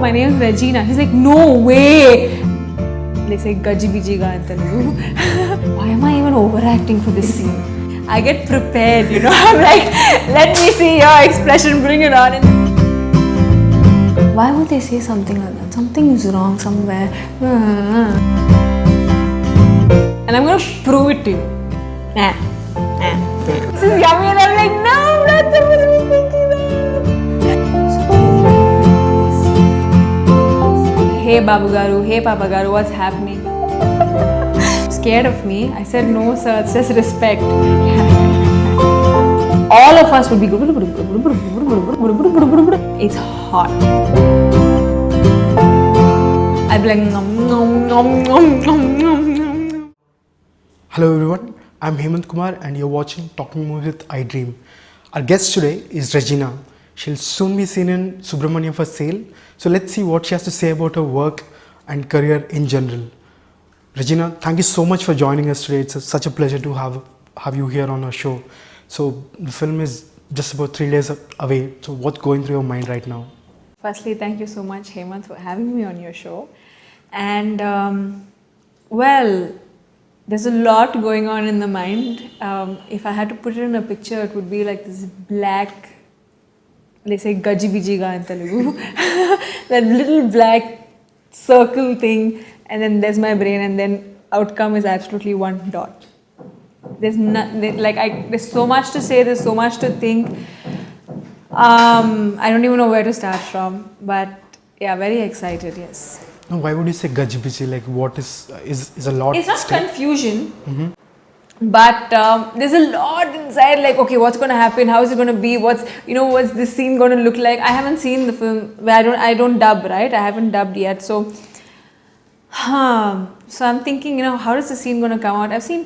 my name is Regina. He's like, no way. They say Gajibijiga in Telugu. Why am I even overacting for this scene? I get prepared, you know. I'm like, let me see your expression, bring it on. Why would they say something like that? Something is wrong somewhere. And I'm going to prove it to you. This is yummy, and I'm like, no, I'm not supposed to be thinking that. Hey Babu Garu, hey Papa Garu, what's happening? Scared of me? I said, no sir, it's just respect. All of us would be it's hot. I'd be like, nom, nom, nom, nom, nom. Hello everyone, I'm Hemant Kumar and you're watching Talking Movies with I Dream. Our guest today is Regina. She'll soon be seen in Subramaniam for Sale. So let's see what she has to say about her work and career in general. Regina, thank you so much for joining us today. It's such a pleasure to have you here on our show. So the film is just about 3 days away. So what's going through your mind right now? Firstly, thank you so much, Hemant, for having me on your show. And well, there's a lot going on in the mind. If I had to put it in a picture, it would be like this black, they say Gajibijiga in Telugu, that little black circle thing, and then there's my brain, and then outcome is absolutely one dot. There's there's so much to say, there's so much to think. I don't even know where to start from, but yeah, very excited, yes. No, why would you say Gajibiji? Like, what is a lot? It's not confusion, but there's a lot inside. Like, okay, what's going to happen? How is it going to be? What's this scene going to look like? I haven't seen the film. I don't dub, right? I haven't dubbed yet. So I'm thinking, how is the scene going to come out? I've seen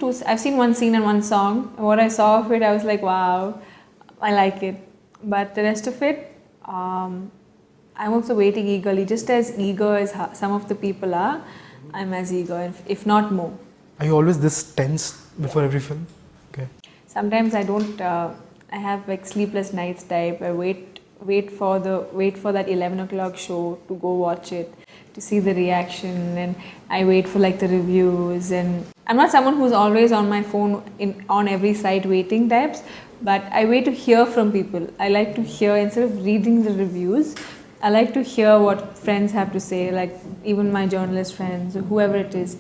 one scene and one song. And what I saw of it, I was like, wow, I like it. But the rest of it, I'm also waiting eagerly, just as eager as some of the people are. I'm as eager, if not more. Are you always this tense before every film? Okay. Sometimes I don't. I have like sleepless nights type. I wait for that 11 o'clock show to go watch it, to see the reaction, and I wait for like the reviews. And I'm not someone who's always on my phone on every site waiting types, but I wait to hear from people. I like to hear instead of reading the reviews. I like to hear what friends have to say, like even my journalist friends or whoever it is.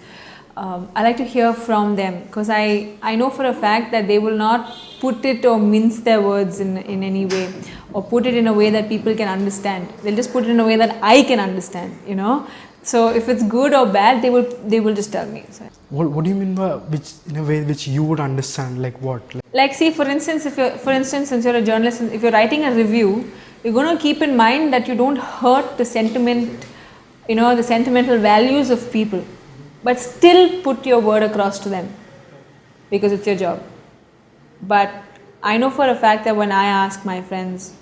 I like to hear from them because I know for a fact that they will not put it or mince their words in any way or put it in a way that people can understand. They'll just put it in a way that I can understand, So if it's good or bad, they will just tell me. So, what do you mean by in a way which you would understand? Like what? Like see, for instance, since you're a journalist, if you're writing a review, you're going to keep in mind that you don't hurt the sentiment, the sentimental values of people, but still put your word across to them because it's your job. But I know for a fact that when I ask my friends,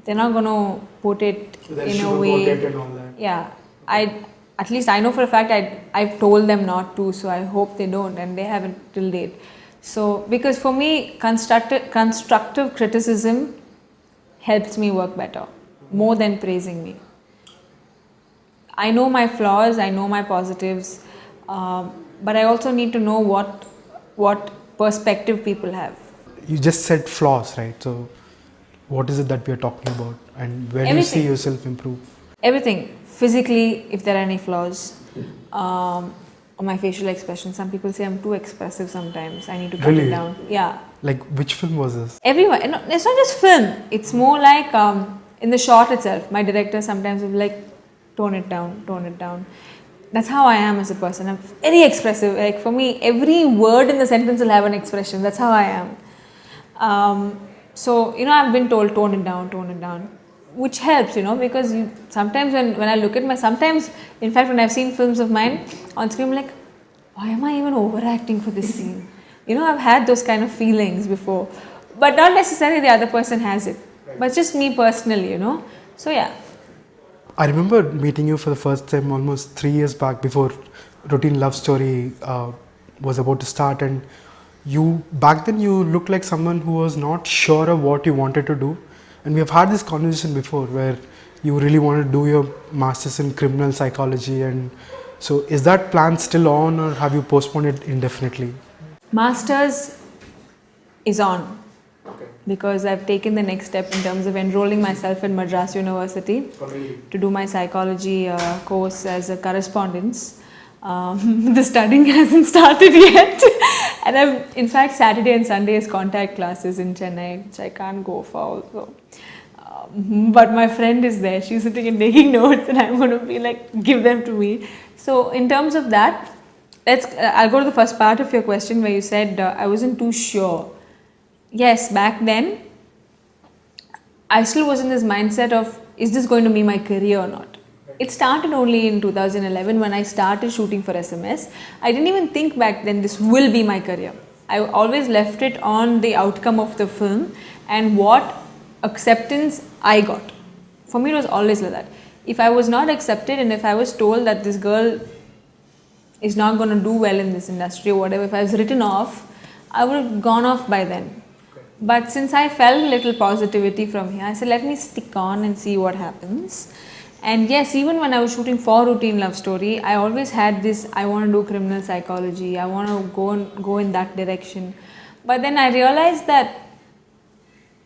they're not going to put it in a way. And all that. Yeah, at least I know for a fact I've told them not to, so I hope they don't, and they haven't till date. So because for me, constructive criticism helps me work better, more than praising me. I know my flaws, I know my positives, but I also need to know what perspective people have. You just said flaws, right? So what is it that we are talking about, and where do you see yourself improve? Everything. Physically, if there are any flaws, or my facial expression. Some people say I'm too expressive sometimes. I need to cut it down. Yeah. Like which film was this? Everyone. It's not just film. It's more like in the shot itself. My director sometimes will be like, tone it down. That's how I am as a person. I'm very expressive. Like for me, every word in the sentence will have an expression. That's how I am. So I've been told tone it down, which helps, because sometimes when I look at sometimes, in fact, when I've seen films of mine on screen, I'm like, why am I even overacting for this scene? I've had those kind of feelings before, but not necessarily the other person has it, but just me personally, So yeah. I remember meeting you for the first time almost 3 years back before Routine Love Story was about to start, and back then you looked like someone who was not sure of what you wanted to do. And we have had this conversation before where you really want to do your masters in criminal psychology, and so is that plan still on, or have you postponed it indefinitely? Masters is on because I've taken the next step in terms of enrolling myself in Madras University to do my psychology course as a correspondence. The studying hasn't started yet, and I've, in fact, Saturday and Sunday is contact classes in Chennai, which I can't go for also. But my friend is there, she's sitting and taking notes, and I'm going to be like, give them to me. So in terms of that, I'll go to the first part of your question where you said I wasn't too sure. Yes, back then, I still was in this mindset of, is this going to be my career or not? It started only in 2011 when I started shooting for SMS. I didn't even think back then this will be my career. I always left it on the outcome of the film and what acceptance I got. For me, it was always like that. If I was not accepted and if I was told that this girl is not going to do well in this industry or whatever, if I was written off, I would have gone off by then. But since I felt a little positivity from here, I said, let me stick on and see what happens. And yes, even when I was shooting for Routine Love Story, I always had this, I want to do criminal psychology, I want to go in that direction. But then I realized that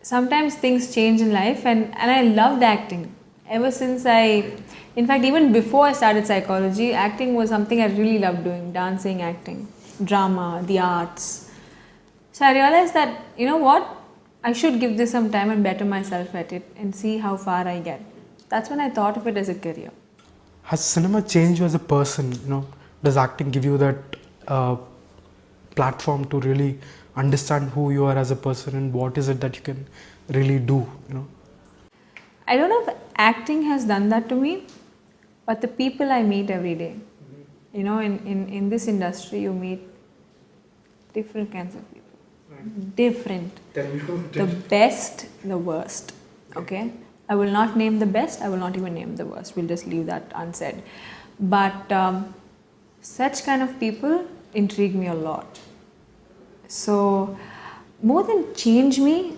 sometimes things change in life, and I loved acting. Ever since in fact, even before I started psychology, acting was something I really loved doing, dancing, acting, drama, the arts. So I realized that, you know what, I should give this some time and better myself at it and see how far I get. That's when I thought of it as a career. Has cinema changed you as a person? You know, does acting give you that platform to really understand who you are as a person and what is it that you can really do? You know, I don't know if acting has done that to me, but the people I meet every day. You know, in this industry, you meet different kinds of people. Right. Different. The best, the worst. Okay. I will not name the best, I will not even name the worst, we'll just leave that unsaid. But such kind of people intrigue me a lot. So, more than change me,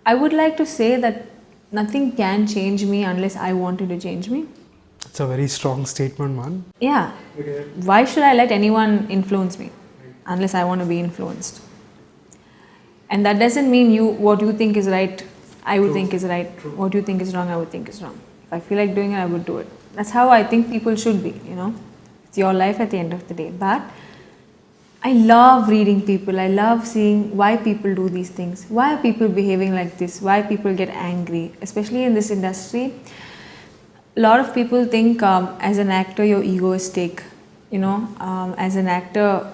I would like to say that nothing can change me unless I wanted to change me. It's a very strong statement, man. Yeah. Okay. Why should I let anyone influence me unless I want to be influenced? And that doesn't mean what you think is right, I would think is right. True. What you think is wrong, I would think is wrong. If I feel like doing it, I would do it. That's how I think people should be, you know. It's your life at the end of the day. But I love reading people. I love seeing why people do these things. Why are people behaving like this? Why people get angry? Especially in this industry, a lot of people think as an actor, your ego is stake. You know, as an actor,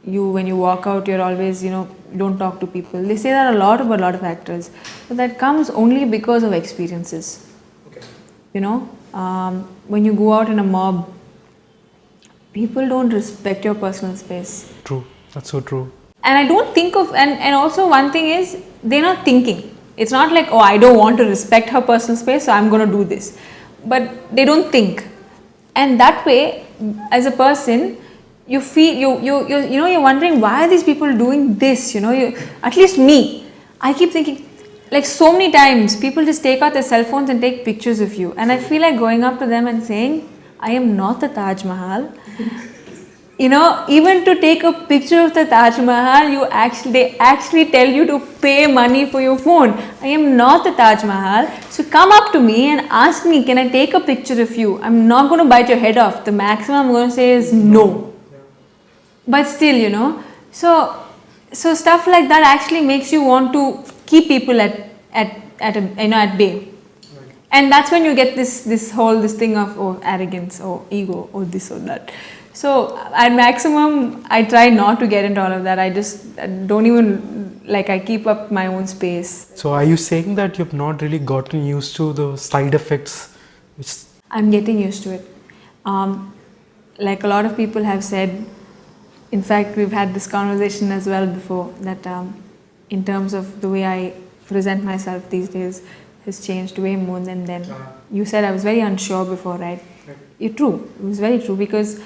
when you walk out, you're always, you know, don't talk to people. They say that a lot about a lot of actors, but that comes only because of experiences. Okay. You know, when you go out in a mob, people don't respect your personal space. True, that's so true. And I don't think of, and also one thing is, they're not thinking. It's not like, oh, I don't want to respect her personal space, so I'm going to do this. But they don't think. And that way, as a person, you feel you're wondering why are these people doing this, you know, at least me, I keep thinking, like so many times people just take out their cell phones and take pictures of you, and I feel like going up to them and saying, I am not the Taj Mahal. You know, even to take a picture of the Taj Mahal, they actually tell you to pay money for your phone. I am not the Taj Mahal. So come up to me and ask me, can I take a picture of you? I'm not going to bite your head off. The maximum I'm going to say is no. But still, you know, so stuff like that actually makes you want to keep people at bay. Right. And that's when you get this thing of arrogance or ego or this or that. So at maximum, I try not to get into all of that. I just don't even, like, I keep up my own space. So are you saying that you've not really gotten used to the side effects? I'm getting used to it. Like a lot of people have said, in fact, we've had this conversation as well before, that in terms of the way I present myself these days has changed way more than then. You said I was very unsure before, right? It's true. It was very true, because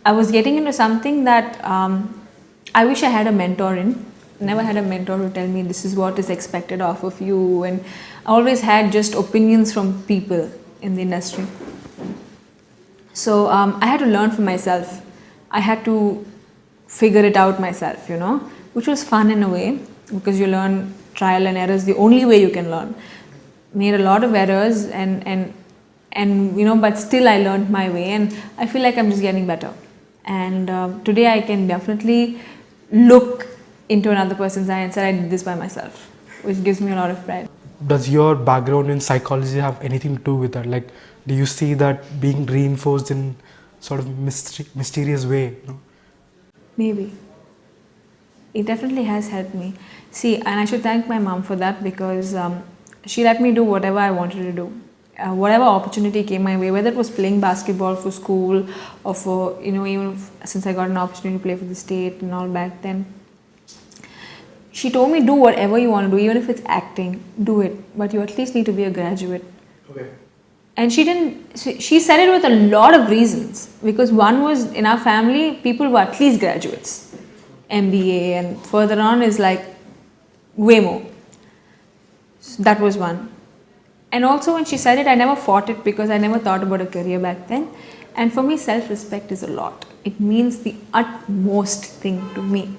I was getting into something that I wish I had a mentor in. Never had a mentor who tell me this is what is expected of you, and I always had just opinions from people in the industry. So I had to learn for myself. I had to figure it out myself, which was fun in a way because you learn trial and error is the only way you can learn. Made a lot of errors and but still I learned my way, and I feel like I'm just getting better. And today I can definitely look into another person's eye and say I did this by myself, which gives me a lot of pride. Does your background in psychology have anything to do with that? Like, do you see that being reinforced in sort of mysterious way? Maybe. It definitely has helped me. See, and I should thank my mom for that because she let me do whatever I wanted to do. Whatever opportunity came my way, whether it was playing basketball for school or for, even since I got an opportunity to play for the state and all back then. She told me, do whatever you want to do, even if it's acting, do it. But you at least need to be a graduate. Okay. And she said it with a lot of reasons. Because one was, in our family, people were at least graduates. MBA and further on is like way more. So that was one. And also when she said it, I never fought it because I never thought about a career back then. And for me, self-respect is a lot. It means the utmost thing to me,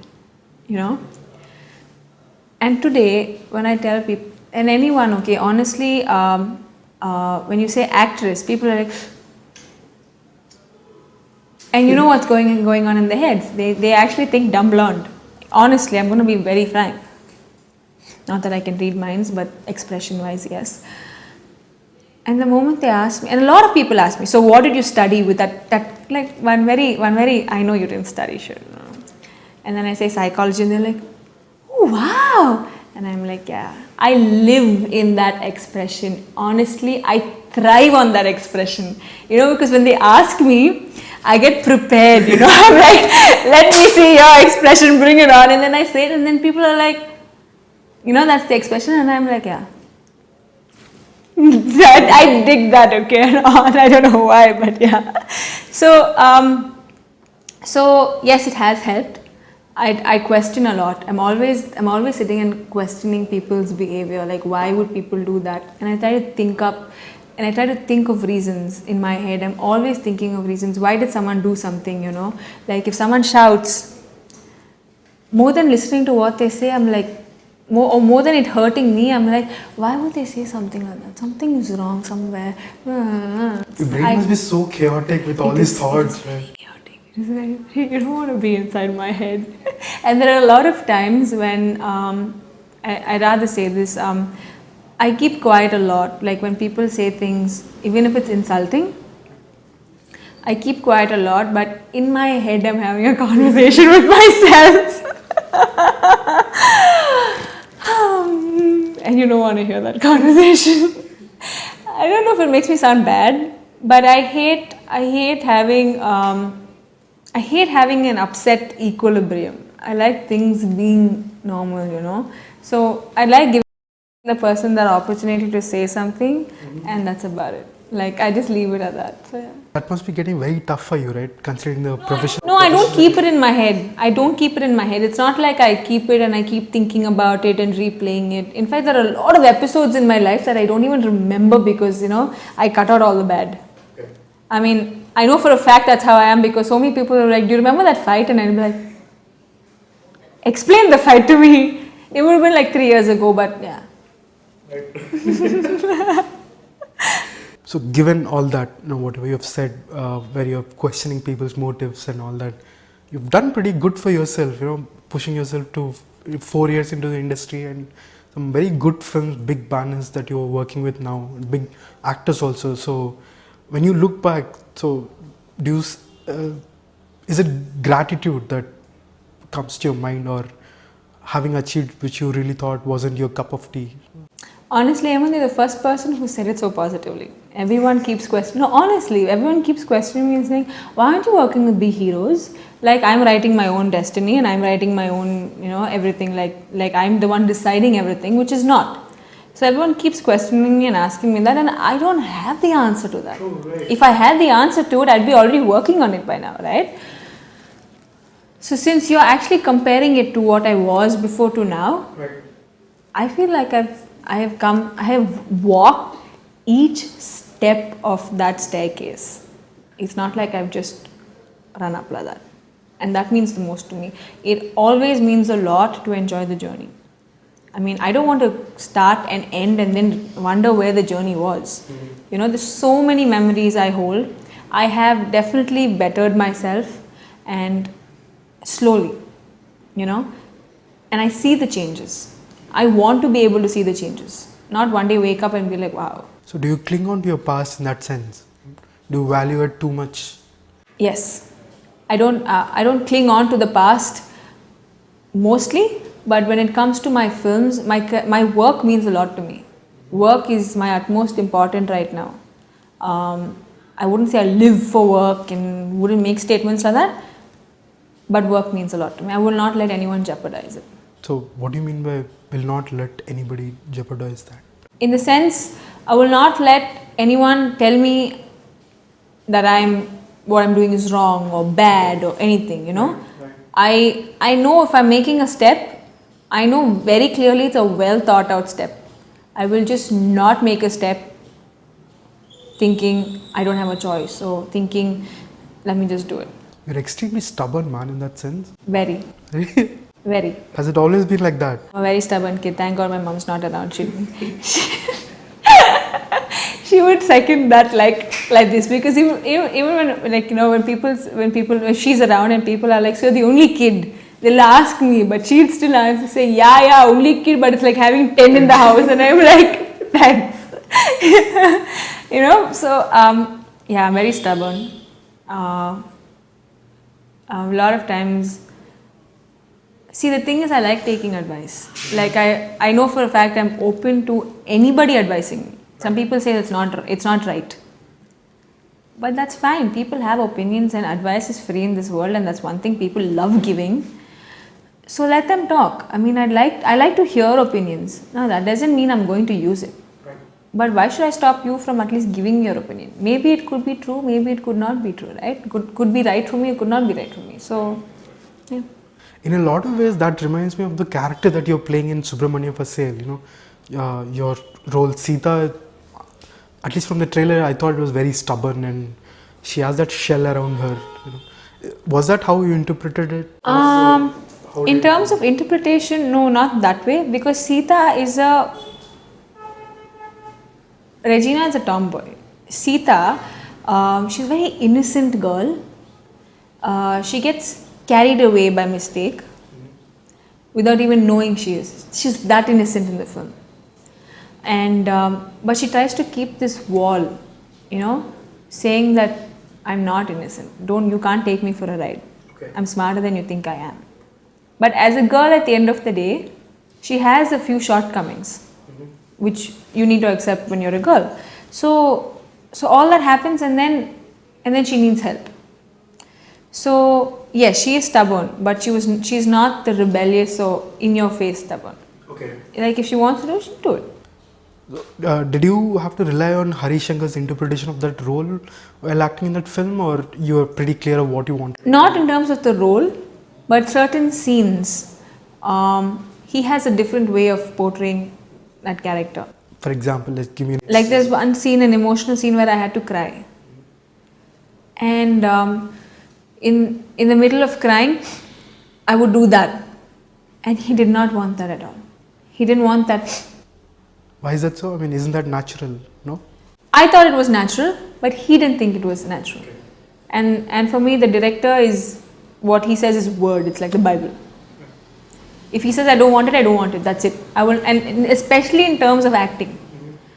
And today, when I tell people, and anyone, okay, honestly, when you say actress, people are like, and you know what's going on in their heads. They actually think dumb blonde. Honestly, I'm going to be very frank. Not that I can read minds, but expression-wise, yes. And the moment they ask me, and a lot of people ask me, so what did you study with that like one very, I know you didn't study, sure. And then I say psychology, and they're like, oh, wow. And I'm like, yeah, I live in that expression. Honestly, I thrive on that expression. Because when they ask me, I get prepared, I'm like, let me see your expression, bring it on. And then I say it, and then people are like, that's the expression. And I'm like, yeah. I dig that, okay. I don't know why, but yeah. So yes, it has helped. I question a lot. I'm always sitting and questioning people's behavior. Like, why would people do that? And I try to think of reasons in my head. I'm always thinking of reasons. Why did someone do something? Like if someone shouts, more than listening to what they say, I'm like, more than it hurting me, I'm like, why would they say something like that? Something is wrong somewhere. Your brain must be so chaotic with all these thoughts, right? It's like, you don't want to be inside my head. And there are a lot of times when, I'd rather say this, I keep quiet a lot. Like when people say things, even if it's insulting, I keep quiet a lot, but in my head I'm having a conversation with myself. And you don't want to hear that conversation. I don't know if it makes me sound bad, but I hate having an upset equilibrium. I like things being normal, So I like giving the person that opportunity to say something, and that's about it. Like I just leave it at that. So yeah. That must be getting very tough for you, right? Considering the profession. No, I don't keep it in my head. It's not like I keep it and I keep thinking about it and replaying it. In fact, there are a lot of episodes in my life that I don't even remember because, I cut out all the bad. Okay. I mean, I know for a fact that's how I am because so many people are like, do you remember that fight? And I'm like, explain the fight to me. It would have been like 3 years ago, but yeah. Right. So given all that, whatever you have said, where you're questioning people's motives and all that, you've done pretty good for yourself, pushing yourself to 4 years into the industry and some very good films, big banners that you're working with now, big actors also. So when you look back, so is it gratitude that comes to your mind or having achieved which you really thought wasn't your cup of tea? Honestly, I'm only the first person who said it so positively. Everyone keeps questioning. No, honestly, everyone keeps questioning me and saying, why aren't you working with big heroes? Like I'm writing my own destiny and I'm writing my own, everything. Like I'm the one deciding everything, which is not. So everyone keeps questioning me and asking me that, and I don't have the answer to that. Oh, right. If I had the answer to it, I'd be already working on it by now, right? So since you're actually comparing it to what I was before to now, I feel like I have walked each step of that staircase. It's not like I've just run up like that. And that means the most to me. It always means a lot to enjoy the journey. I mean, I don't want to start and end and then wonder where the journey was. You know, there's so many memories I hold. I have definitely bettered myself, and slowly, you know, and I see the changes. I want to be able to see the changes, not one day wake up and be like, wow. So do you cling on to your past in that sense? Do you value it too much? Yes, I don't cling on to the past mostly, but when it comes to my films, my work means a lot to me. Work is my utmost important right now. I wouldn't say I live for work and wouldn't make statements like that, but work means a lot to me. I will not let anyone jeopardize it. So what do you mean by will not let anybody jeopardize that? In the sense, I will not let anyone tell me that what I'm doing is wrong or bad or anything, you know. Right. I know if I'm making a step, I know very clearly it's a well thought out step. I will just not make a step thinking I don't have a choice, or thinking let me just do it. You're extremely stubborn, man, in that sense. Very. Very. Has it always been like that? I'm a very stubborn kid. Thank God my mom's not around. She would second that like this, because even when, like, you know, when she's around and people are like, so you're the only kid, they'll ask me, but she'd still answer say, yeah, only kid, but it's like having 10 in the house, and I'm like, thanks. You know, so yeah, I'm very stubborn. A lot of times, see, the thing is, I like taking advice. Like I know for a fact I'm open to anybody advising me. Some people say it's not right, but that's fine. People have opinions, and advice is free in this world, and that's one thing people love giving. So let them talk. I mean, I like to hear opinions. Now that doesn't mean I'm going to use it. Right. But why should I stop you from at least giving your opinion? Maybe it could be true, maybe it could not be true, right? Could be right for me, it could not be right for me. So, yeah. In a lot of ways, that reminds me of the character that you're playing in Subramania for Sale. You know, your role Sita. At least from the trailer, I thought it was very stubborn, and she has that shell around her. You know. Was that how you interpreted it? In terms of interpretation, no, not that way, because Sita is Regina is a tomboy. Sita, she's a very innocent girl. She gets carried away by mistake without even knowing she is. She's that innocent in the film. And but she tries to keep this wall, you know, saying that I'm not innocent. You can't take me for a ride. Okay. I'm smarter than you think I am. But as a girl, at the end of the day, she has a few shortcomings, which you need to accept when you're a girl. So all that happens, and then she needs help. So yes, she is stubborn, but she's not the rebellious or in your face stubborn. Okay. Like if she wants to do it, she'll do it. Did you have to rely on Hari Shankar's interpretation of that role while acting in that film, or you were pretty clear of what you wanted? Not in terms of the role, but certain scenes. He has a different way of portraying that character. For example, let's give me. Like there's one scene, an emotional scene where I had to cry, and in the middle of crying, I would do that, and he did not want that at all. He didn't want that. Why is that so? I mean, isn't that natural? No? I thought it was natural, but he didn't think it was natural. Okay. And for me, the director is, what he says is word. It's like the Bible. If he says I don't want it, I don't want it. That's it. I will, and especially in terms of acting,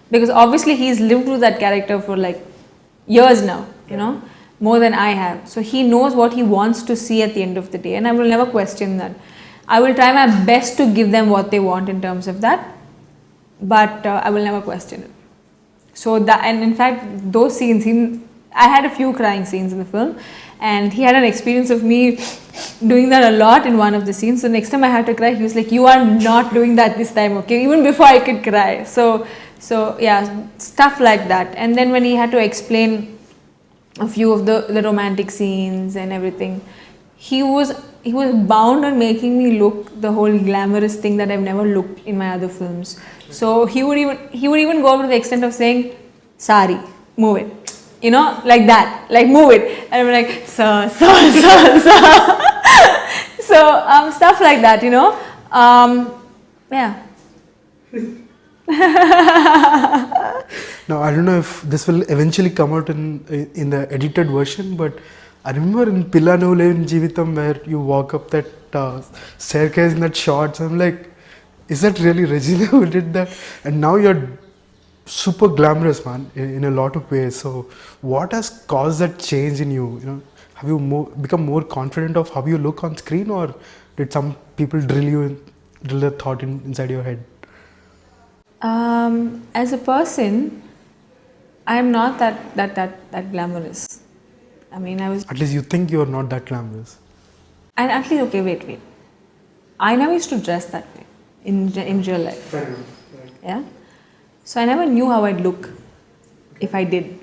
because obviously he's lived through that character for like years now. You know, more than I have. So he knows what he wants to see at the end of the day, and I will never question that. I will try my best to give them what they want in terms of that. But I will never question it. So that, and in fact, those scenes, I had a few crying scenes in the film, and he had an experience of me doing that a lot in one of the scenes. So next time I had to cry, he was like, "You are not doing that this time, okay?" Even before I could cry. So yeah, stuff like that. And then when he had to explain a few of the romantic scenes and everything, he was bound on making me look the whole glamorous thing that I've never looked in my other films. So he would even go over to the extent of saying, "Sari, move it. You know, like that, like move it. And I'm like, sir. So, stuff like that, you know. Yeah. Now I don't know if this will eventually come out in the edited version, but I remember in Pilla Novule in Jeevitam where you walk up that staircase in that shot. So I'm like, is that really Regina who did that? And now you're super glamorous, man, in a lot of ways. So what has caused that change in you? You know, have you become more confident of how you look on screen, or did some people drill the thought inside your head? As a person, I'm not that glamorous. I mean, I was. At least you think you're not that glamorous. And at least, okay, wait. I never used to dress that way in real life. Fair enough. Right. Yeah. So I never knew how I'd look if I did.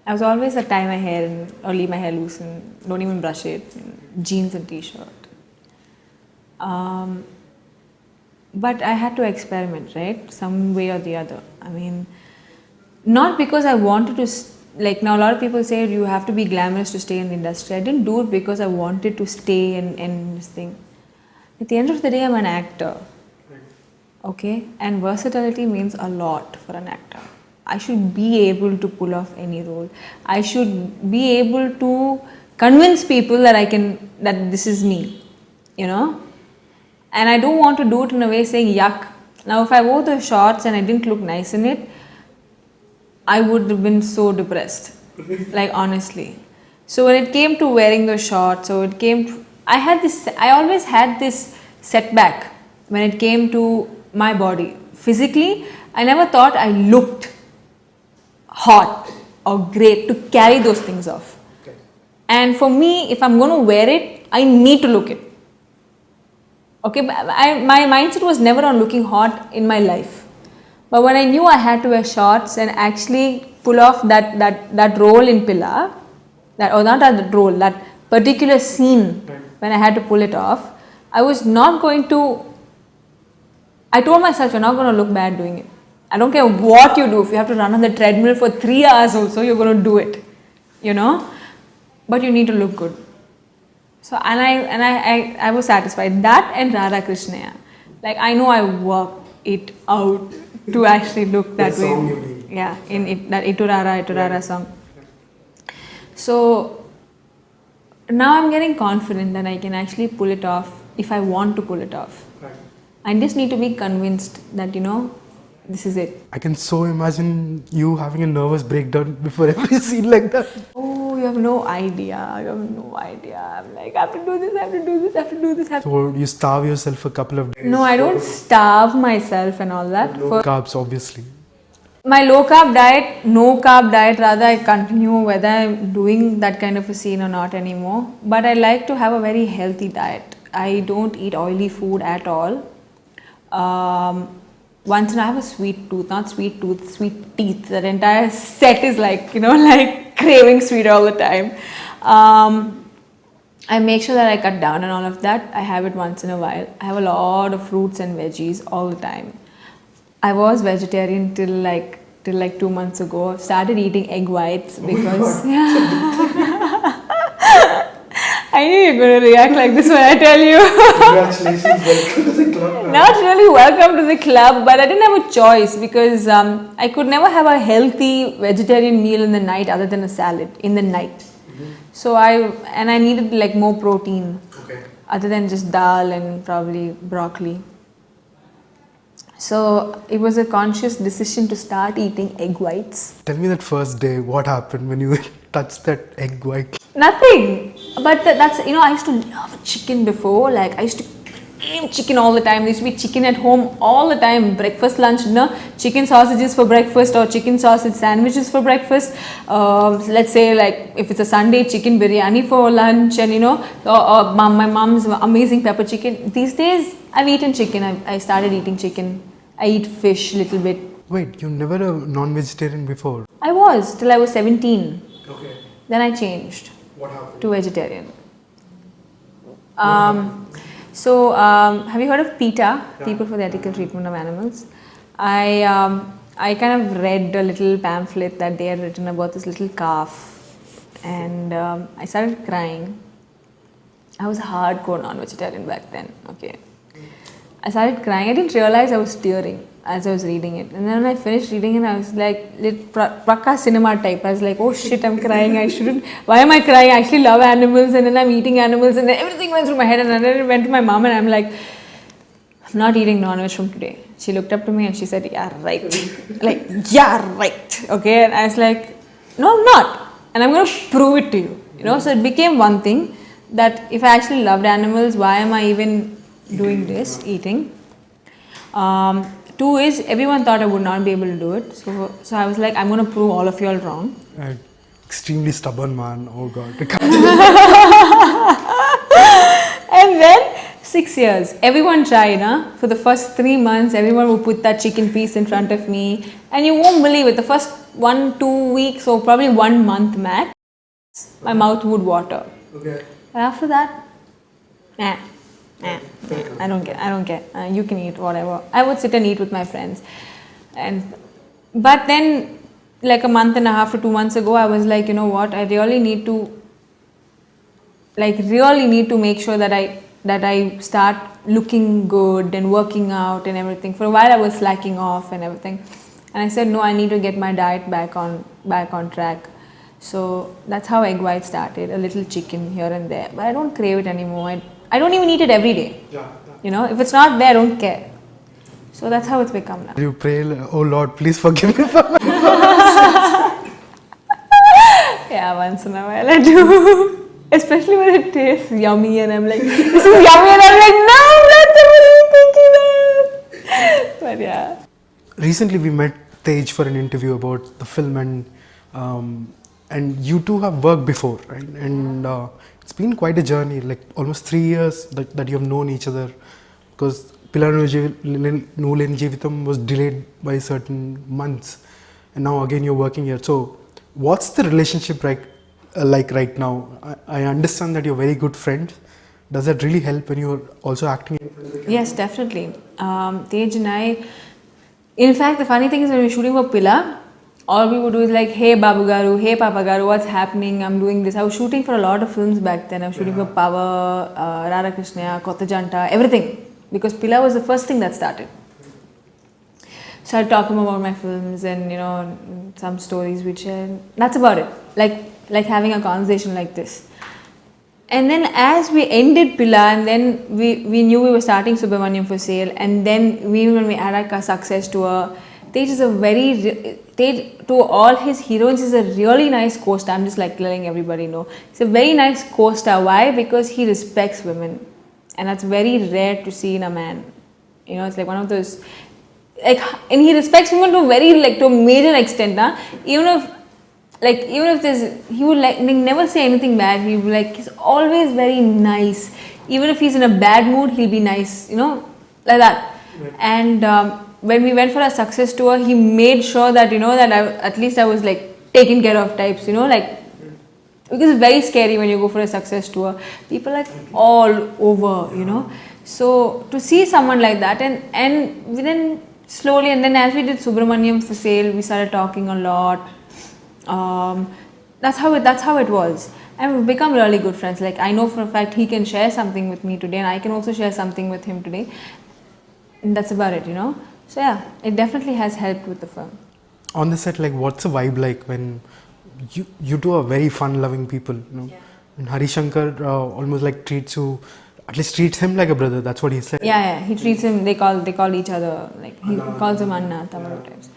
I was always like tie my hair or leave my hair loose and don't even brush it, jeans and t-shirt. But I had to experiment, right? Some way or the other. I mean, not because I wanted to, like now a lot of people say you have to be glamorous to stay in the industry. I didn't do it because I wanted to stay in this thing. At the end of the day, I'm an actor. Okay? And versatility means a lot for an actor. I should be able to pull off any role. I should be able to convince people that this is me, you know? And I don't want to do it in a way saying yuck. Now if I wore the shorts and I didn't look nice in it, I would have been so depressed, like honestly. So when it came to wearing those shorts, I always had this setback when it came to my body. Physically, I never thought I looked hot or great to carry those things off. Okay. And for me, if I'm going to wear it, I need to look it. Okay, my mindset was never on looking hot in my life. But when I knew I had to wear shorts and actually pull off that role in Pilla, that particular scene, when I had to pull it off, I told myself, you're not going to look bad doing it. I don't care what you do. If you have to run on the treadmill for 3 hours also, you're going to do it, you know. But you need to look good. So I was satisfied. That and Radha Krishnaya. Like I know I worked it out to actually look that way. Song you mean. Yeah, in that Iturara song. So now I'm getting confident that I can actually pull it off if I want to pull it off. Right. I just need to be convinced that, you know, this is it. I can so imagine you having a nervous breakdown before every scene like that. Oh, you have no idea. I'm like, I have to do this. So you starve yourself a couple of days? No, I don't starve myself and all that. No carbs, obviously. My low carb diet, no carb diet, rather I continue whether I'm doing that kind of a scene or not anymore. But I like to have a very healthy diet. I don't eat oily food at all. Once I have a sweet tooth, sweet teeth. That entire set is like, you know, like craving sweet all the time. I make sure that I cut down on all of that. I have it once in a while. I have a lot of fruits and veggies all the time. I was vegetarian till like 2 months ago. I started eating egg whites because I knew you were going to react like this when I tell you. Congratulations, welcome to the club. Not really welcome to the club, but I didn't have a choice because I could never have a healthy vegetarian meal in the night other than a salad in the night. Mm-hmm. So I needed like more protein other than just dal and probably broccoli. So it was a conscious decision to start eating egg whites. Tell me that first day, what happened when you touched that egg white? Nothing. But that's, you know, I used to love chicken before. Like I used to crave chicken all the time. There used to be chicken at home all the time. Breakfast, lunch, dinner, chicken sausages for breakfast or chicken sausage sandwiches for breakfast. Let's say like if it's a Sunday, chicken biryani for lunch, and you know, or my mom's amazing pepper chicken. These days I've eaten chicken. I started eating chicken. I eat fish a little bit. Wait, you never a non-vegetarian before? I was till I was 17. Okay. Then I changed. What happened? To vegetarian. Have you heard of PETA, People for the Ethical Treatment of Animals? I I kind of read a little pamphlet that they had written about this little calf, and I started crying. I was a hardcore non-vegetarian back then. Okay, I started crying. I didn't realize I was tearing as I was reading it, and then when I finished reading it, I was like, Prakka cinema type. I was like, oh shit, I'm crying. I shouldn't. Why am I crying? I actually love animals, and then I'm eating animals, and then everything went through my head, and then I went to my mom, and I'm like, I'm not eating non-veg from today. She looked up to me and she said, yeah, right. Like, yeah, right. Okay. And I was like, no, I'm not. And I'm going to prove it to you. You know, so it became one thing that if I actually loved animals, why am I even doing this, eating? Two is, everyone thought I would not be able to do it. So I was like, I'm going to prove all of you all wrong. Extremely stubborn man. Oh God. And then 6 years, everyone tried, huh? For the first 3 months, everyone would put that chicken piece in front of me, and you won't believe it. The first 1-2 weeks, or probably 1 month max, my mouth would water. Okay. But after that, I don't care. You can eat whatever. I would sit and eat with my friends, but then, like a month and a half to 2 months ago, I was like, you know what? I really need to make sure that I start looking good and working out and everything. For a while I was slacking off and everything, and I said no, I need to get my diet back on track. So that's how egg white started, a little chicken here and there, but I don't crave it anymore. I don't even eat it every day. You know, if it's not there, I don't care. So that's how it's become now. You pray, oh Lord, please forgive me for my Yeah, once in a while I do. Especially when it tastes yummy and I'm like, this is yummy, and I'm like, no, that's what I'm thinking of. But yeah. Recently we met Tej for an interview about the film, and you two have worked before, right? And it's been quite a journey, like almost 3 years that you have known each other, because Pillar Nulen Jeevitam was delayed by certain months, and now again you're working here. So what's the relationship like right now? I understand that you're very good friends. Does that really help when you're also acting? Yes, definitely. Tej and I, in fact, the funny thing is when we were shooting for Pilla, all we would do is like, hey Babu Garu, hey Papa Garu, what's happening? I'm doing this. I was shooting for a lot of films back then. I was shooting for Power, Rara Krishna, Kotta Janta, everything. Because Pilla was the first thing that started. So I'd talk to him about my films and, you know, some stories which, that's about it. Like having a conversation like this. And then as we ended Pilla, and then we knew we were starting Subramaniam for Sale, and then when we had our success tour, Tej is to all his heroines, is a really nice co-star. I'm just like letting everybody know. He's a very nice co-star. Why? Because he respects women. And that's very rare to see in a man. You know, it's like one of those, and he respects women to to a major extent. Huh? Even if there's, he would never say anything bad. He would he's always very nice. Even if he's in a bad mood, he'll be nice, you know, like that. Right. And when we went for a success tour, he made sure that, you know, that at least I was like taken care of types, you know, because it's very scary when you go for a success tour. People are all over, you know. So to see someone like that, and then slowly, and then as we did Subramaniam for Sale, we started talking a lot. That's how it was, and we've become really good friends. Like, I know for a fact he can share something with me today, and I can also share something with him today, and that's about it, you know. So yeah, it definitely has helped with the film. On the set, like, what's the vibe like when you two are very fun-loving people, you know? Yeah. And Hari Shankar almost like treats him like a brother. That's what he said. Yeah, he treats him. They call each other, like, he calls him Anna Tamil times.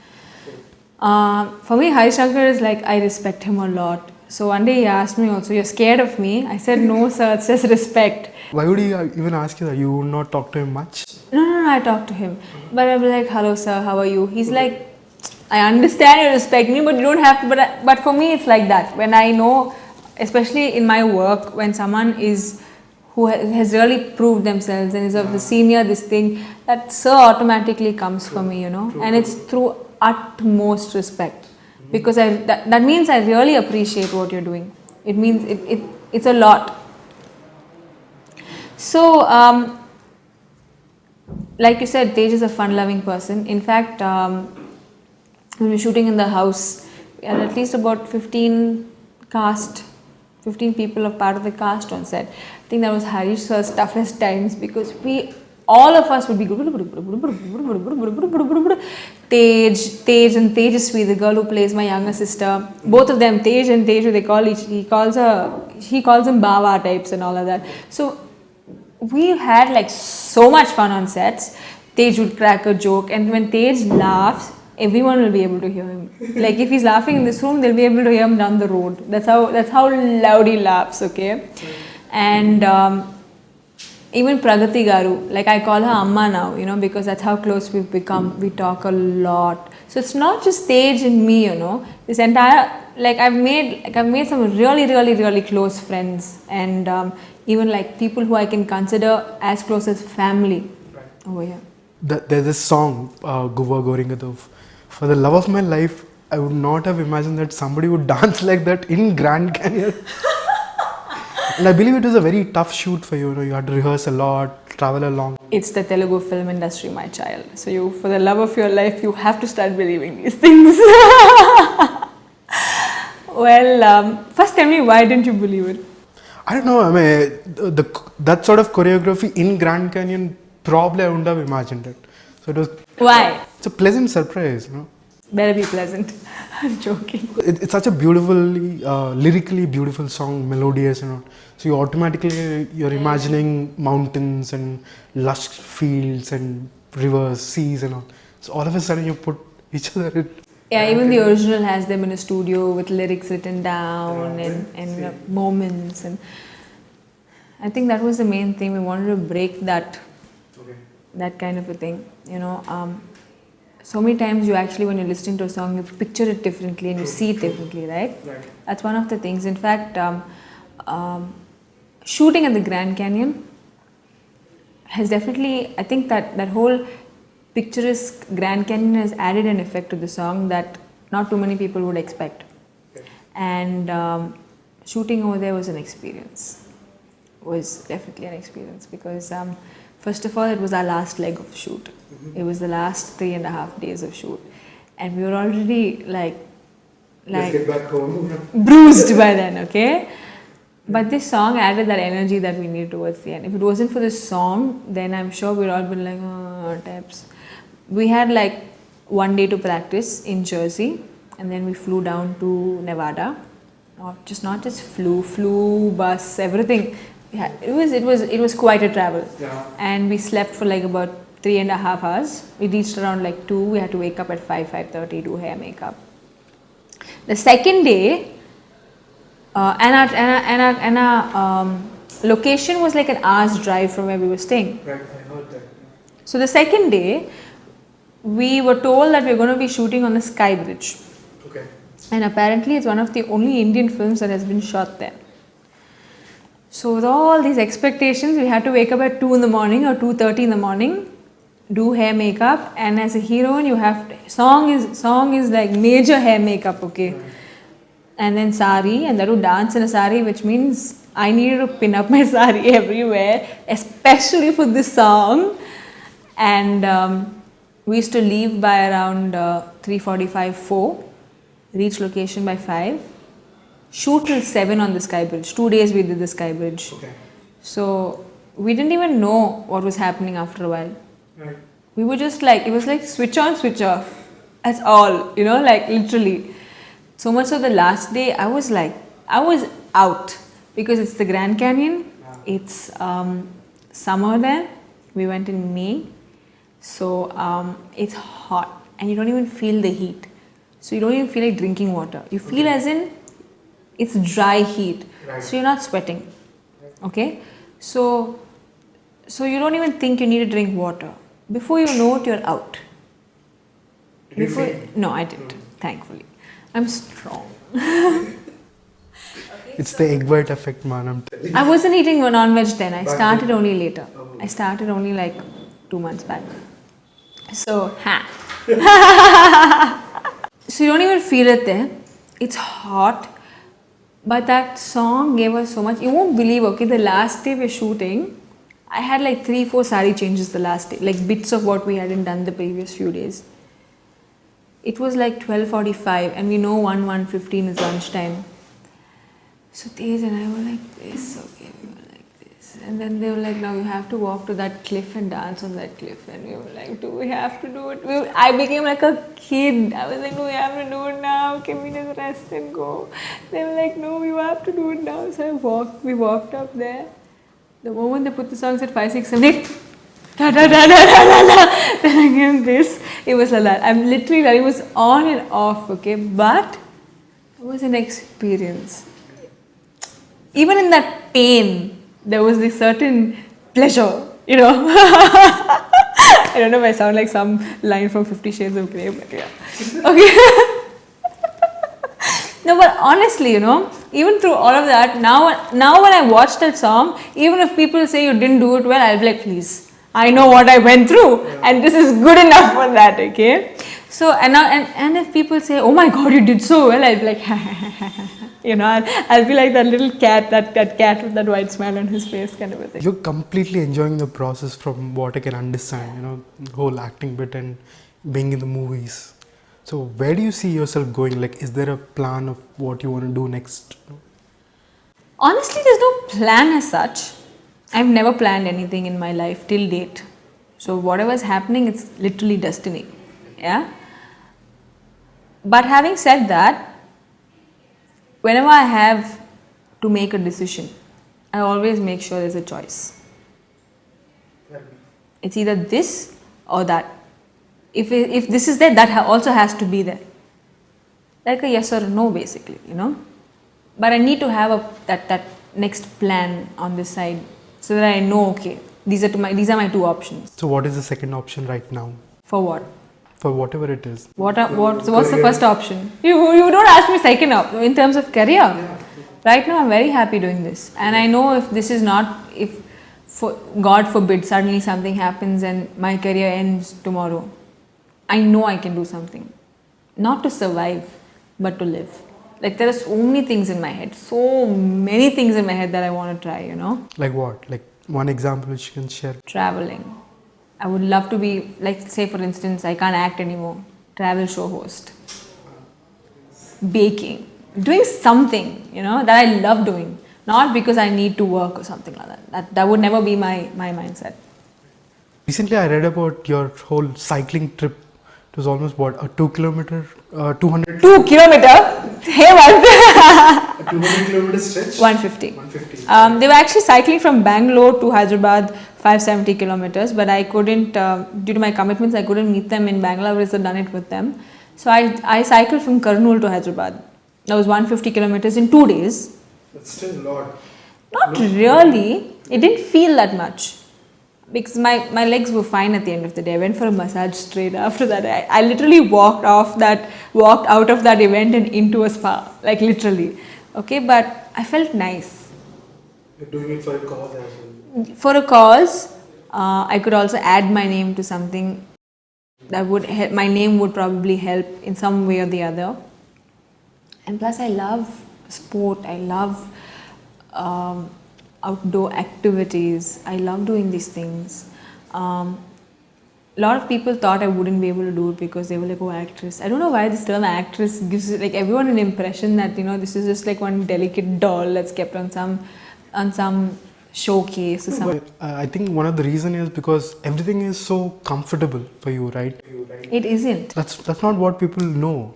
For me, Hari Shankar is like, I respect him a lot. So one day he asked me also, you're scared of me? I said, no sir, it's just respect. Why would he even ask you that? You would not talk to him much? No, I talk to him. But I'll be like, hello sir, how are you? He's like, I understand you respect me, but you don't have to. But for me, it's like that. When I know, especially in my work, when someone who has really proved themselves and is of the senior, this thing, that sir automatically comes for me, you know. And it's through utmost respect. Because that means I really appreciate what you're doing. It means it's a lot. So, like you said, Tej is a fun-loving person. In fact, when we were shooting in the house, we had at least about 15 cast, 15 people of part of the cast on set. I think that was Harish sir's toughest times because all of us would be Tej and Tejaswi, the girl who plays my younger sister. Both of them, Tej and Teju, he calls them Bava types and all of that. So we had like so much fun on sets. Tej would crack a joke, and when Tej laughs, everyone will be able to hear him. Like if he's laughing in this room, they'll be able to hear him down the road. That's how loud he laughs. Okay, and even Pragati Garu, like I call her Amma now, because that's how close we've become. We talk a lot. So it's not just Tej and me, This entire, I've made some really, really, really close friends, and even like people who I can consider as close as family over here. There's this song, Guva Goringadov. For the love of my life, I would not have imagined that somebody would dance like that in Grand Canyon. And I believe it was a very tough shoot for you. You had to rehearse a lot, travel along. It's the Telugu film industry, my child. So for the love of your life, you have to start believing these things. Well, first tell me, why didn't you believe it? I don't know. I mean, that sort of choreography in Grand Canyon, probably I wouldn't have imagined it. So it was. Why? It's a pleasant surprise, Better be pleasant. I'm joking. It's such a beautifully, lyrically beautiful song, melodious, So you automatically, you're imagining mountains and lush fields and rivers, seas and all. So all of a sudden you put each other in. Yeah, even the original has them in a studio with lyrics written down and moments, and I think that was the main thing. We wanted to break that kind of a thing, So many times you actually, when you're listening to a song, you picture it differently and you see it differently, right? That's one of the things. In fact, shooting at the Grand Canyon has definitely, I think that whole picturesque Grand Canyon has added an effect to the song that not too many people would expect. And shooting over there was an experience. Was definitely an experience because first of all, it was our last leg of shoot. It was the last 3.5 days of shoot, and we were already like Let's get back home. bruised by then. Okay, but this song added that energy that we needed towards the end. If it wasn't for this song, then I'm sure we'd all been like, oh, taps. We had like 1 day to practice in Jersey, and then we flew down to Nevada. Not just flew, bus, everything. Yeah, it was quite a travel. Yeah. And we slept for like about 3.5 hours. We reached around like 2. We had to wake up at 5:30, do hair, makeup. The second day, and our location was like an hour's drive from where we were staying. Right, I heard that. So the second day, we were told that we were going to be shooting on the Sky Bridge. Okay. And apparently it's one of the only Indian films that has been shot there. So with all these expectations, we had to wake up at 2 in the morning or 2:30 in the morning, do hair, makeup, and as a heroine, you have to, song is like major hair makeup, okay? And then sari, and that would dance in a sari, which means I needed to pin up my sari everywhere, especially for this song. And we used to leave by around 3:45, 4, reach location by 5. Shoot till 7 on the Sky Bridge. 2 days we did the Sky Bridge. Okay. So we didn't even know what was happening after a while. Right. We were just like, it was like switch on, switch off. That's all, like literally. So much so the last day I was out because it's the Grand Canyon. Yeah. It's summer there. We went in May. So it's hot and you don't even feel the heat. So you don't even feel like drinking water. You feel as in it's dry heat. Right. So you're not sweating. Okay? So you don't even think you need to drink water. Before you know it, you're out. No, I didn't. Thankfully. I'm strong. It's the egg white effect, man. I'm telling you. I wasn't eating non-veg then. I started only later. I started only like 2 months back. So, So you don't even feel it there. It's hot. But that song gave us so much. You won't believe, okay, the last day we're shooting, I had like 3-4 sari changes the last day. Like bits of what we hadn't done the previous few days. It was like 12:45 and we know 1:15 is lunchtime. So Tej and I were like this, okay, we were like this. And then they were like, now you have to walk to that cliff and dance on that cliff. And we were like, do we have to do it? I became like a kid. I was like, no, we have to do it now. Can we just rest and go? They were like, no, you have to do it now. So we walked up there. The moment they put the songs at 5, 6, 7, 8, da da da da da da da. Then again this, it was like that. I'm literally like, it was on and off, okay? But it was an experience. Even in that pain, there was this certain pleasure, you know. I don't know if I sound like some line from 50 Shades of Grey, but yeah. Okay. No, but honestly, you know, even through all of that, now when I watch that song, even if people say you didn't do it well, I'll be like, please, I know what I went through, and this is good enough for that, okay? So, and if people say, oh my God, you did so well, I'll be like, you know, I'll be like that little cat, that cat with that white smile on his face kind of a thing. You're completely enjoying the process from what I can understand, you know, the whole acting bit and being in the movies. So where do you see yourself going? Like, is there a plan of what you want to do next? Honestly, there's no plan as such. I've never planned anything in my life till date. So whatever's happening, it's literally destiny. Yeah. But having said that, whenever I have to make a decision, I always make sure there's a choice. It's either this or that. If this is there, that also has to be there. Like a yes or a no, basically, you know. But I need to have that next plan on this side, so that I know, okay, these are my two options. So what is the second option right now? For what? For whatever it is. So what's the first option? You don't ask me second option in terms of career. Yeah. Right now I'm very happy doing this, and I know if this is not, if for God forbid suddenly something happens and my career ends tomorrow, I know I can do something, not to survive, but to live. Like there are so many things in my head, that I want to try, you know. Like what? Like one example which you can share. Traveling. I would love to be, like, say for instance, I can't act anymore. Travel show host. Baking. Doing something, you know, that I love doing. Not because I need to work or something like that. That would never be my mindset. Recently I read about your whole cycling trip. It was almost what, a 2 kilometer, 200. 2 kilometer? Hey, what? A 200 kilometer stretch? 150. 150. They were actually cycling from Bangalore to Hyderabad, 570 kilometers, but I couldn't, due to my commitments, I couldn't meet them in Bangalore, I would have done it with them. So I cycled from Kurnool to Hyderabad. That was 150 kilometers in 2 days. That's still a lot. Not really. It didn't feel that much. Because my legs were fine at the end of the day. I went for a massage straight after that. I literally walked out of that event and into a spa. Like literally. Okay, but I felt nice. You're doing it for a cause as well. For a cause, I could also add my name to something that would help. My name would probably help in some way or the other. And plus I love sport. I love outdoor activities. I love doing these things. A lot of people thought I wouldn't be able to do it because they were like, oh, actress. I don't know why this term actress gives like everyone an impression that, you know, this is just like one delicate doll that's kept on some showcase or something. I think one of the reasons is because everything is so comfortable for you, right? It isn't. That's not what people know,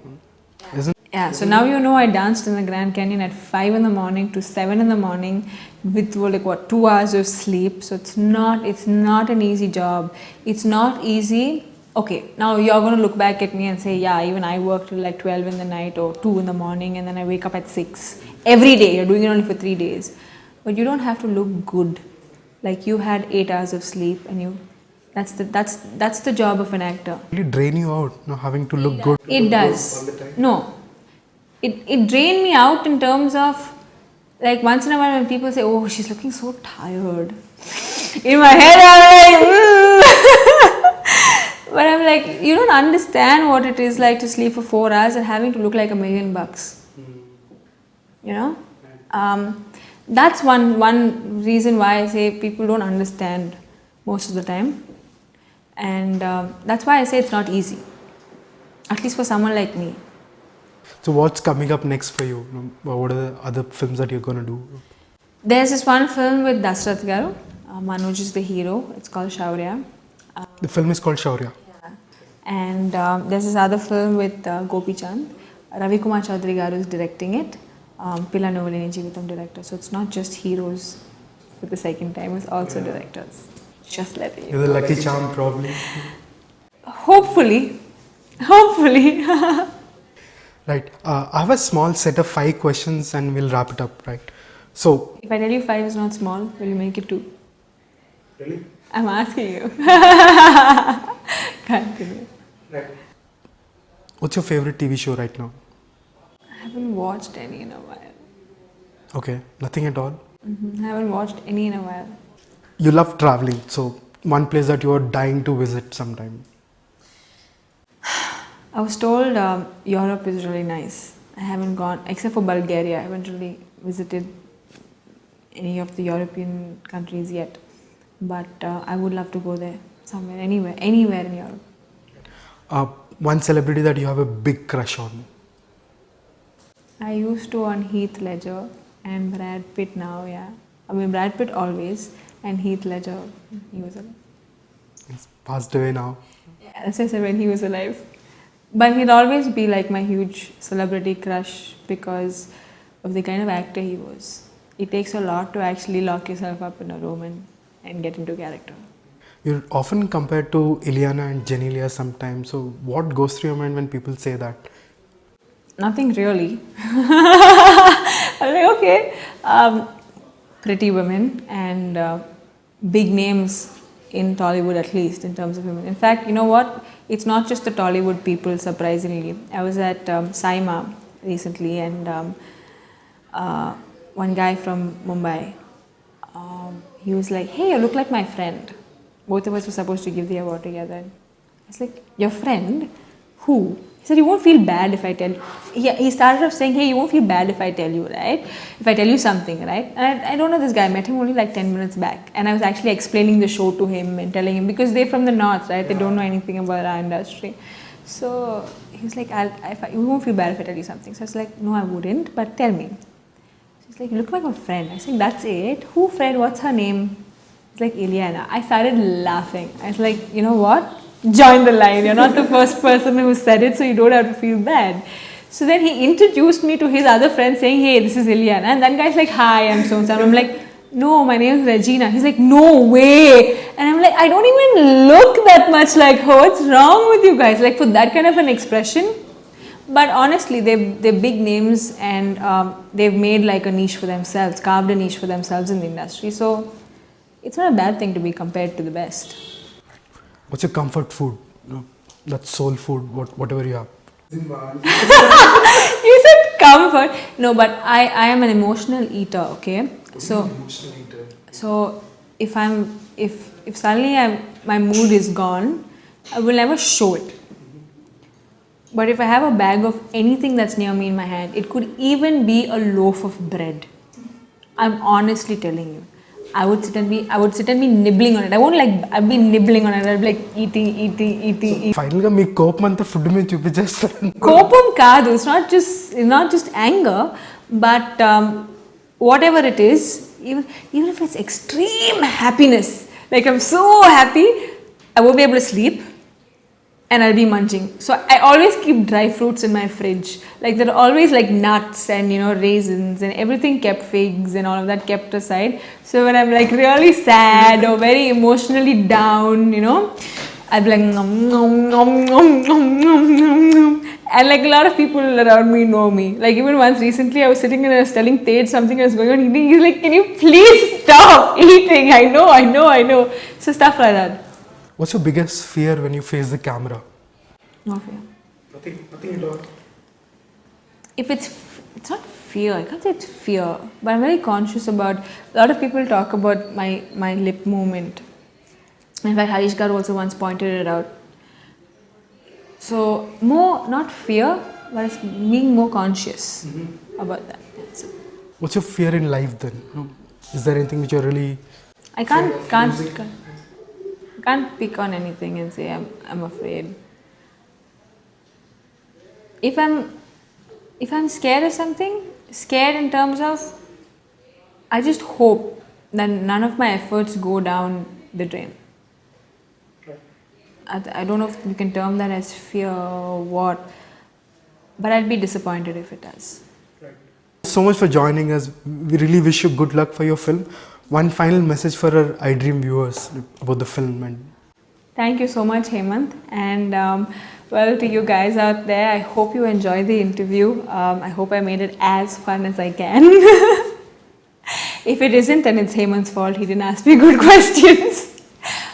isn't it? Yeah, so now you know I danced in the Grand Canyon at 5 in the morning to 7 in the morning with like what, 2 hours of sleep. So it's not an easy job. It's not easy. Okay, now you're going to look back at me and say, yeah, even I work till like 12 in the night or 2 in the morning and then I wake up at 6. Every day, you're doing it only for 3 days. But you don't have to look good. Like you had 8 hours of sleep and that's the job of an actor. It really drain you out, you know, having to look good. It does. No. It drained me out in terms of, like, once in a while when people say, oh, she's looking so tired. In my head, I'm like, But I'm like, you don't understand what it is like to sleep for 4 hours and having to look like $1 million. You know? That's one reason why I say people don't understand most of the time. And that's why I say it's not easy. At least for someone like me. So what's coming up next for you? What are the other films that you're gonna do? There's this one film with Dasrath Garu. Manoj is the hero. It's called Shaurya. The film is called Shaurya. And there's this other film with Gopi Chand. Ravi Kumar Chaudhary Garu is directing it. Pilla Novalini Jeevitam director. So it's not just heroes for the second time, it's also directors. Just letting you You're the lucky charm, probably. Hopefully. Hopefully. Right. I have a small set of 5 questions and we'll wrap it up, right? So, If I tell you 5 is not small, will you make it 2? really? I'm asking you. Continue. Right. What's your favorite TV show right now? I haven't watched any in a while. Okay, nothing at all. I haven't watched any in a while. You love traveling, so one place that you are dying to visit sometime. I was told Europe is really nice. I haven't gone, except for Bulgaria. I haven't really visited any of the European countries yet. But I would love to go there, somewhere, anywhere in Europe. One celebrity that you have a big crush on. I used to on Heath Ledger and Brad Pitt now, yeah. I mean, Brad Pitt always, and Heath Ledger, he was alive. He's passed away now. Yeah, that's what I said, when he was alive. But he'll always be like my huge celebrity crush because of the kind of actor he was. It takes a lot to actually lock yourself up in a room and get into character. You're often compared to Ileana and Genelia sometimes. So, what goes through your mind when people say that? Nothing really. I'm like, okay. Pretty women and big names in Tollywood, at least in terms of women. In fact, you know what? It's not just the Tollywood people, surprisingly. I was at Saima recently and one guy from Mumbai, he was like, hey, you look like my friend. Both of us were supposed to give the award together. I was like, your friend? Who? He said, you won't feel bad if I tell you. He started off saying, hey, you won't feel bad if I tell you, right? If I tell you something, right? And I don't know this guy. I met him only like 10 minutes back. And I was actually explaining the show to him and telling him, because they're from the north, right? They don't know anything about our industry. So he was like, you won't feel bad if I tell you something. So I was like, no, I wouldn't, but tell me. So he's like, you look like my friend. I said, that's it. Who friend? What's her name? He's like, Ileana. I started laughing. I was like, you know what? Join the line. You're not the first person who said it, so you don't have to feel bad. So then he introduced me to his other friend saying, hey, this is Ileana. And that guy's like, hi, I'm so-and-so. I'm like, no, my name is Regina. He's like, no way. And I'm like, I don't even look that much like her. What's wrong with you guys? Like for that kind of an expression. But honestly, they're big names and they've made like a niche for themselves, carved a niche for themselves in the industry. So it's not a bad thing to be compared to the best. What's your comfort food? That's soul food, whatever you have. You said comfort. No, but I am an emotional eater, okay? So if suddenly my mood is gone, I will never show it. But if I have a bag of anything that's near me in my hand, it could even be a loaf of bread. I'm honestly telling you. I would sit and be nibbling on it. I won't like, I'd be nibbling on it. I'd be like eating. Finally, me కోపం అంతా food మీద చూపించేస్తాను. కోపం కాదు. It's not just anger, but whatever it is, even if it's extreme happiness, like I'm so happy, I won't be able to sleep. And I'll be munching. So I always keep dry fruits in my fridge. Like there are always like nuts and raisins and everything kept, figs and all of that kept aside. So when I'm like really sad or very emotionally down, I'll be like nom nom nom nom nom nom nom nom. And like a lot of people around me know me. Like even once recently I was sitting and I was telling Tej something was going on eating. He's like, can you please stop eating? I know. So stuff like that. What's your biggest fear when you face the camera? No fear. Nothing at all. If it's not fear, I can't say it's fear, but I'm very conscious about, a lot of people talk about my lip movement. In fact, Harish Garu also once pointed it out. So more, not fear, but it's being more conscious about that. So, What's your fear in life then? Is there anything which you're really... I can't pick on anything and say I'm afraid. if I'm scared of something, scared in terms of I just hope that none of my efforts go down the drain. I don't know if you can term that as fear or what, but I'd be disappointed if it does. So much for joining us. We really wish you good luck for your film. One final message for our iDream viewers about the film. And Thank you so much, Hemant. And well, to you guys out there, I hope you enjoyed the interview. I hope I made it as fun as I can. If it isn't, then it's Hemant's fault. He didn't ask me good questions.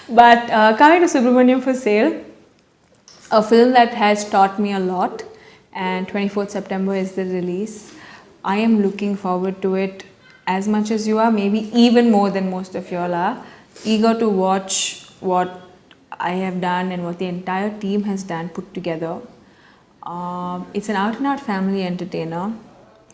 But coming to Subramaniam for Sale, a film that has taught me a lot, and 24th September is the release. I am looking forward to it as much as you are, maybe even more than most of y'all are. Eager to watch what I have done and what the entire team has done put together. It's an out and out family entertainer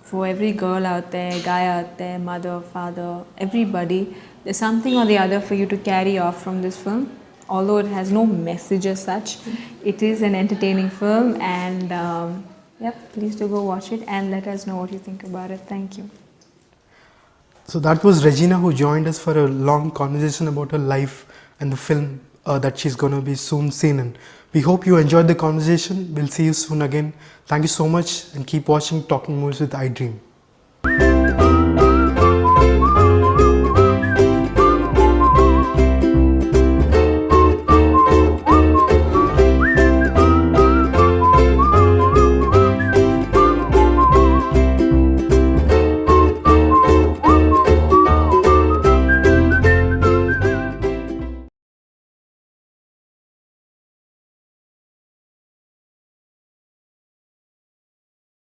for every girl out there, guy out there, mother, father, everybody. There's something or the other for you to carry off from this film. Although it has no message as such, it is an entertaining film, and yep, please do go watch it and let us know what you think about it. Thank you. so that was Regina, who joined us for a long conversation about her life and the film that she's going to be soon seen in. We hope you enjoyed the conversation. We'll see you soon again. Thank you so much, and keep watching Talking Movies with iDream.